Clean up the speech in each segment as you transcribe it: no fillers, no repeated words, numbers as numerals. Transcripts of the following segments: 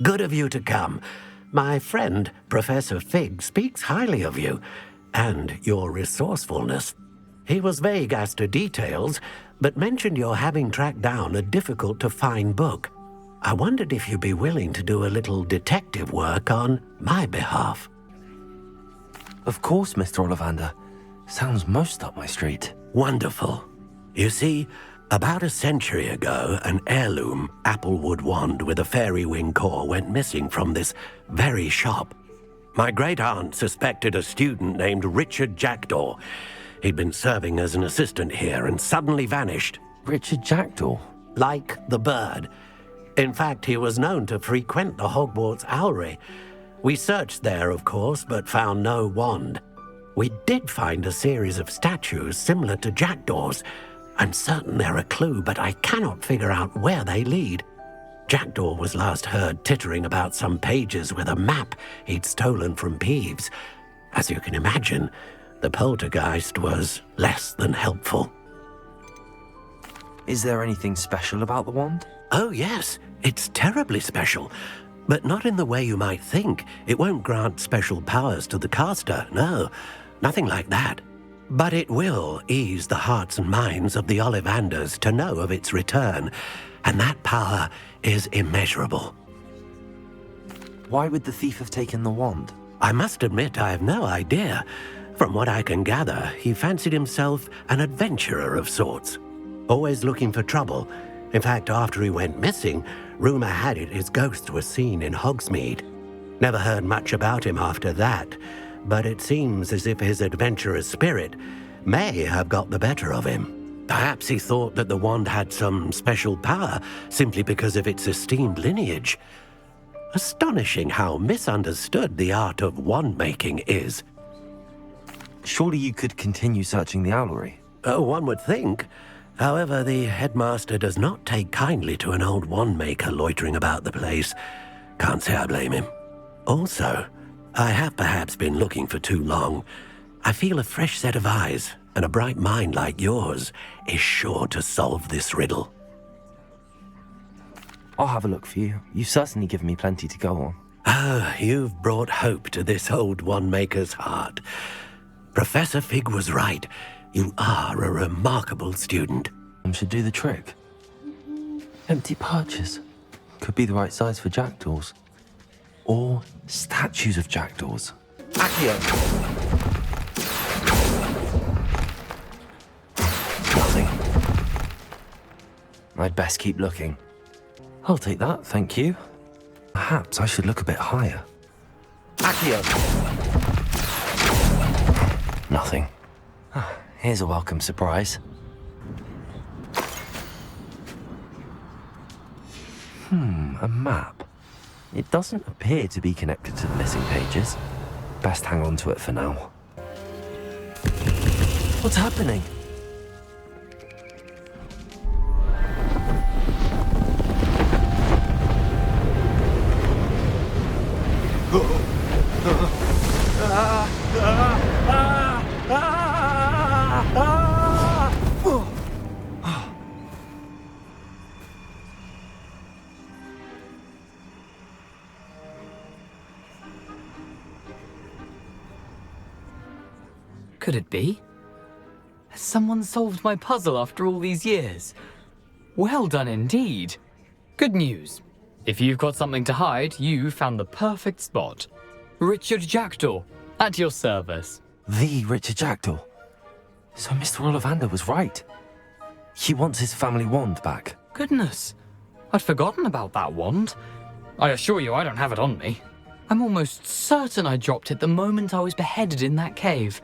Good of you to come. My friend, Professor Fig, speaks highly of you, and your resourcefulness. He was vague as to details, but mentioned your having tracked down a difficult-to-find book. I wondered if you'd be willing to do a little detective work on my behalf. Of course, Mr. Ollivander. Sounds most up my street. Wonderful. You see, about a century ago, an heirloom applewood wand with a fairy wing core went missing from this very shop. My great-aunt suspected a student named Richard Jackdaw. He'd been serving as an assistant here and suddenly vanished. Richard Jackdaw? Like the bird. In fact, he was known to frequent the Hogwarts Owlery. We searched there, of course, but found no wand. We did find a series of statues similar to Jackdaw's. I'm certain they're a clue, but I cannot figure out where they lead. Jackdaw was last heard tittering about some pages with a map he'd stolen from Peeves. As you can imagine, the poltergeist was less than helpful. Is there anything special about the wand? Oh, yes. It's terribly special. But not in the way you might think. It won't grant special powers to the caster, no. Nothing like that. But it will ease the hearts and minds of the Ollivanders to know of its return, and that power is immeasurable. Why would the thief have taken the wand? I must admit I have no idea. From what I can gather, he fancied himself an adventurer of sorts, always looking for trouble. In fact, after he went missing, rumor had it his ghost was seen in Hogsmeade. Never heard much about him after that, but it seems as if his adventurous spirit may have got the better of him. Perhaps he thought that the wand had some special power simply because of its esteemed lineage. Astonishing how misunderstood the art of wand-making is. Surely you could continue searching the owlery. Oh, one would think. However, the headmaster does not take kindly to an old wand-maker loitering about the place. Can't say I blame him. Also, I have perhaps been looking for too long. I feel a fresh set of eyes, and a bright mind like yours is sure to solve this riddle. I'll have a look for you. You've certainly given me plenty to go on. Ah, you've brought hope to this old wand-maker's heart. Professor Fig was right. You are a remarkable student. Should do the trick. Empty perches. Could be the right size for jackdaws. Or statues of jackdaws. Accio! Nothing. I'd best keep looking. I'll take that, thank you. Perhaps I should look a bit higher. Accio! Nothing. Here's a welcome surprise. A map. It doesn't appear to be connected to the missing pages. Best hang on to it for now. What's happening? Could it be? Has someone solved my puzzle after all these years? Well done indeed. Good news. If you've got something to hide, you found the perfect spot. Richard Jackdaw, at your service. The Richard Jackdaw. So Mr. Ollivander was right. He wants his family wand back. Goodness, I'd forgotten about that wand. I assure you I don't have it on me. I'm almost certain I dropped it the moment I was beheaded in that cave.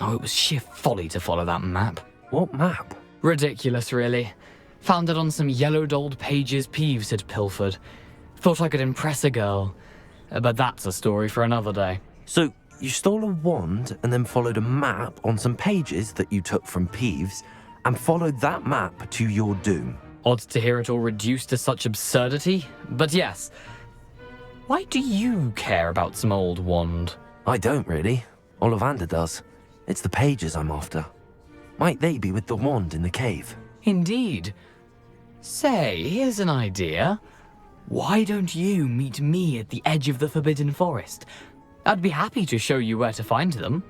Oh, it was sheer folly to follow that map. What map? Ridiculous, really. Found it on some yellowed old pages Peeves had pilfered. Thought I could impress a girl. But that's a story for another day. So, you stole a wand and then followed a map on some pages that you took from Peeves and followed that map to your doom. Odd to hear it all reduced to such absurdity, but yes. Why do you care about some old wand? I don't really. Ollivander does. It's the pages I'm after. Might they be with the wand in the cave? Indeed. Say, here's an idea. Why don't you meet me at the edge of the Forbidden Forest? I'd be happy to show you where to find them.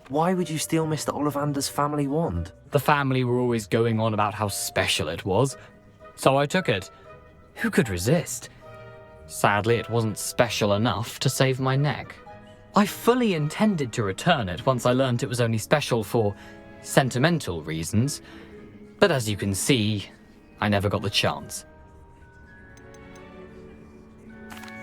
Why would you steal Mr. Ollivander's family wand? The family were always going on about how special it was, so I took it. Who could resist? Sadly, it wasn't special enough to save my neck. I fully intended to return it once I learned it was only special for sentimental reasons, but as you can see, I never got the chance.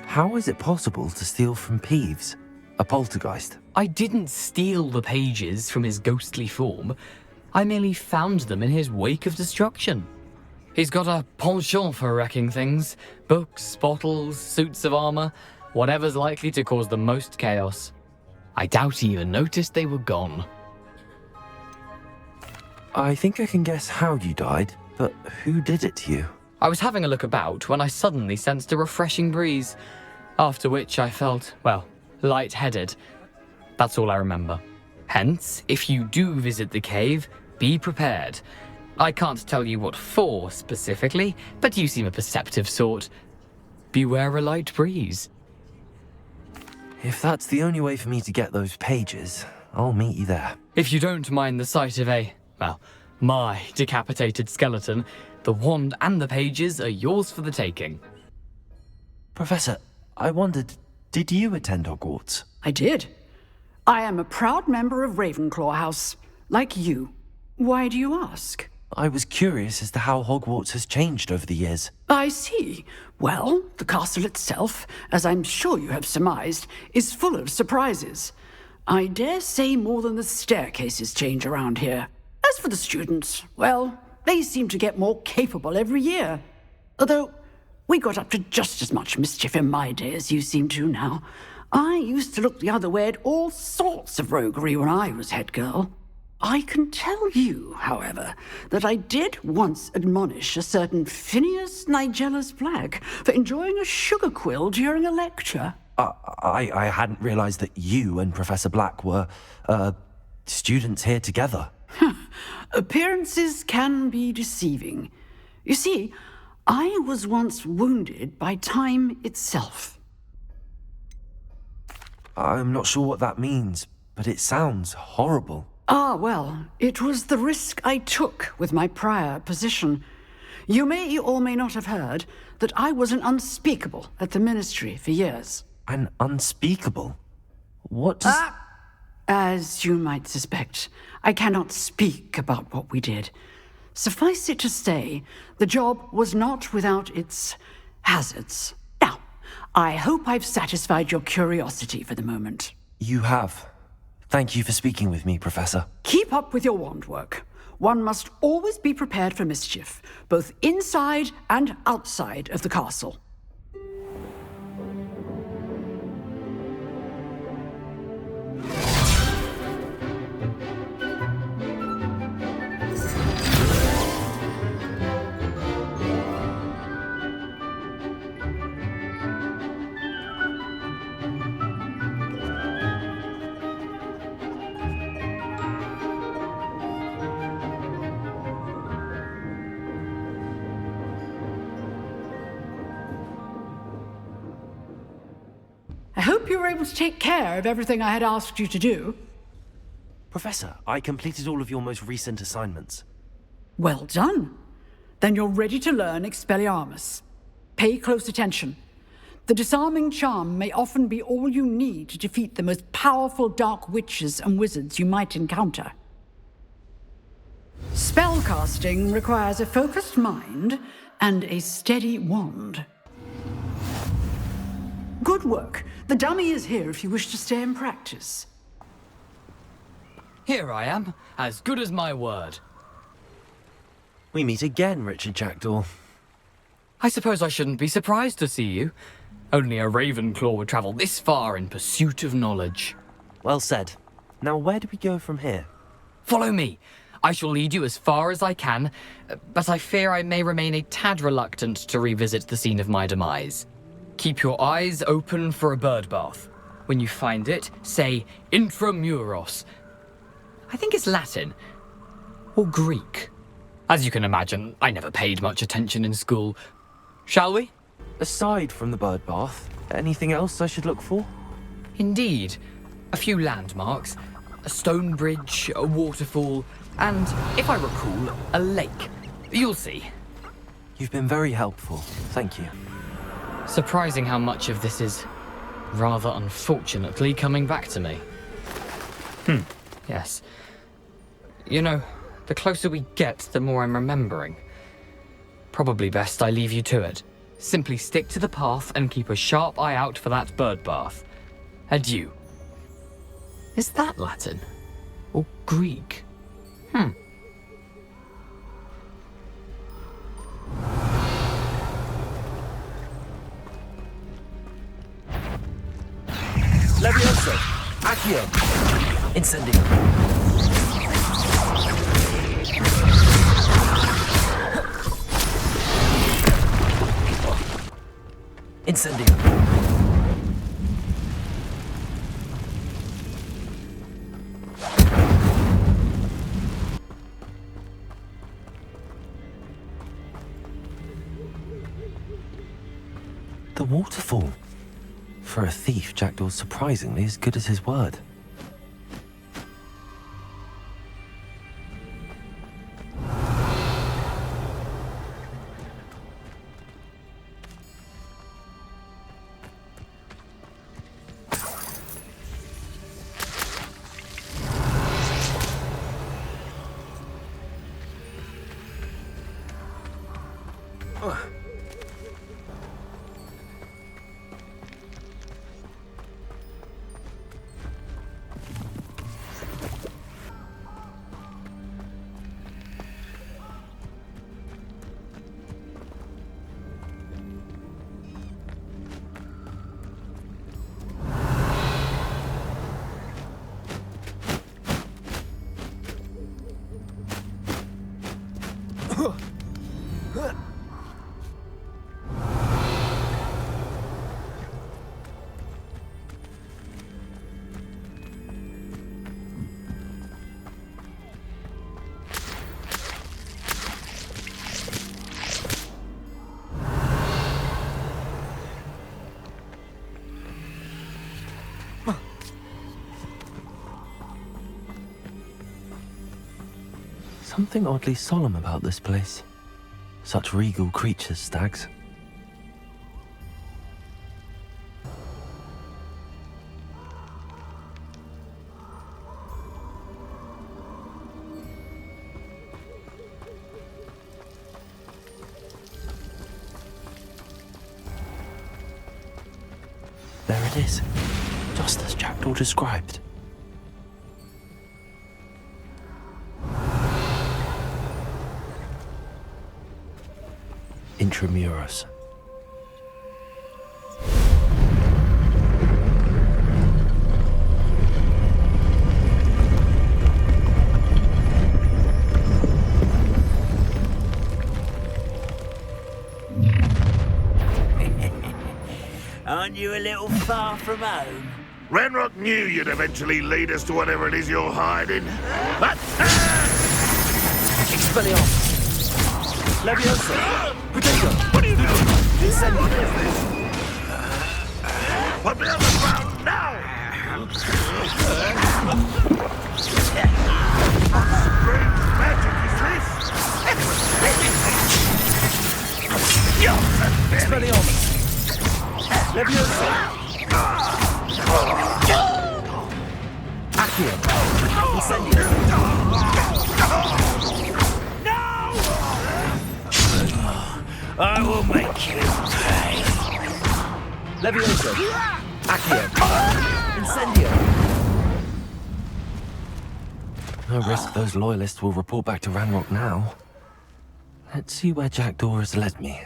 How is it possible to steal from Peeves, a poltergeist? I didn't steal the pages from his ghostly form. I merely found them in his wake of destruction. He's got a penchant for wrecking things. Books, bottles, suits of armor, whatever's likely to cause the most chaos. I doubt he even noticed they were gone. I think I can guess how you died, but who did it to you? I was having a look about when I suddenly sensed a refreshing breeze, after which I felt, well, lightheaded. That's all I remember. Hence, if you do visit the cave, be prepared. I can't tell you what for specifically, but you seem a perceptive sort. Beware a light breeze. If that's the only way for me to get those pages, I'll meet you there. If you don't mind the sight of my decapitated skeleton, the wand and the pages are yours for the taking. Professor, I wondered, did you attend Hogwarts? I did. I am a proud member of Ravenclaw House, like you. Why do you ask? I was curious as to how Hogwarts has changed over the years. I see. Well, the castle itself, as I'm sure you have surmised, is full of surprises. I dare say more than the staircases change around here. As for the students, well, they seem to get more capable every year. Although, we got up to just as much mischief in my day as you seem to now. I used to look the other way at all sorts of roguery when I was head girl. I can tell you, however, that I did once admonish a certain Phineas Nigella's Black for enjoying a sugar quill during a lecture. I hadn't realized that you and Professor Black were, students here together. Appearances can be deceiving. You see, I was once wounded by time itself. I'm not sure what that means, but it sounds horrible. Ah, well, it was the risk I took with my prior position. You may or may not have heard that I was an unspeakable at the ministry for years. An unspeakable? What does... As you might suspect, I cannot speak about what we did. Suffice it to say, the job was not without its hazards. Now, I hope I've satisfied your curiosity for the moment. You have. Thank you for speaking with me, Professor. Keep up with your wand work. One must always be prepared for mischief, both inside and outside of the castle. I hope you were able to take care of everything I had asked you to do. Professor, I completed all of your most recent assignments. Well done. Then you're ready to learn Expelliarmus. Pay close attention. The disarming charm may often be all you need to defeat the most powerful dark witches and wizards you might encounter. Spellcasting requires a focused mind and a steady wand. Good work. The dummy is here if you wish to stay and practice. Here I am, as good as my word. We meet again, Richard Jackdaw. I suppose I shouldn't be surprised to see you. Only a Ravenclaw would travel this far in pursuit of knowledge. Well said. Now where do we go from here? Follow me. I shall lead you as far as I can, but I fear I may remain a tad reluctant to revisit the scene of my demise. Keep your eyes open for a bird bath. When you find it, say intramuros. I think it's Latin. Or Greek. As you can imagine, I never paid much attention in school. Shall we? Aside from the bird bath, anything else I should look for? Indeed. A few landmarks, a stone bridge, a waterfall, and, if I recall, a lake. You'll see. You've been very helpful. Thank you. Surprising how much of this is, rather unfortunately, coming back to me. Yes. You know, the closer we get, the more I'm remembering. Probably best I leave you to it. Simply stick to the path and keep a sharp eye out for that bird bath. Adieu. Is that Latin? Or Greek? Levioso! Accio! Incendio! Incendio! The waterfall. For a thief, Jackdaw's surprisingly as good as his word. Something oddly solemn about this place. Such regal creatures, stags. There it is, just as Jackdaw described. Intramuros. Aren't you a little far from home? Ranrock knew you'd eventually lead us to whatever it is you're hiding. But... Expelliarmus! Leviosa! Potato! What are you doing? Incendio! Put me on the ground now! What strange magic is this? Expelliarmus! Leviosa! Accio! Incendio! I will make you pay. Leviosa! Accio! Incendio! No risk those loyalists will report back to Ranrock now. Let's see where Jackdaw has led me.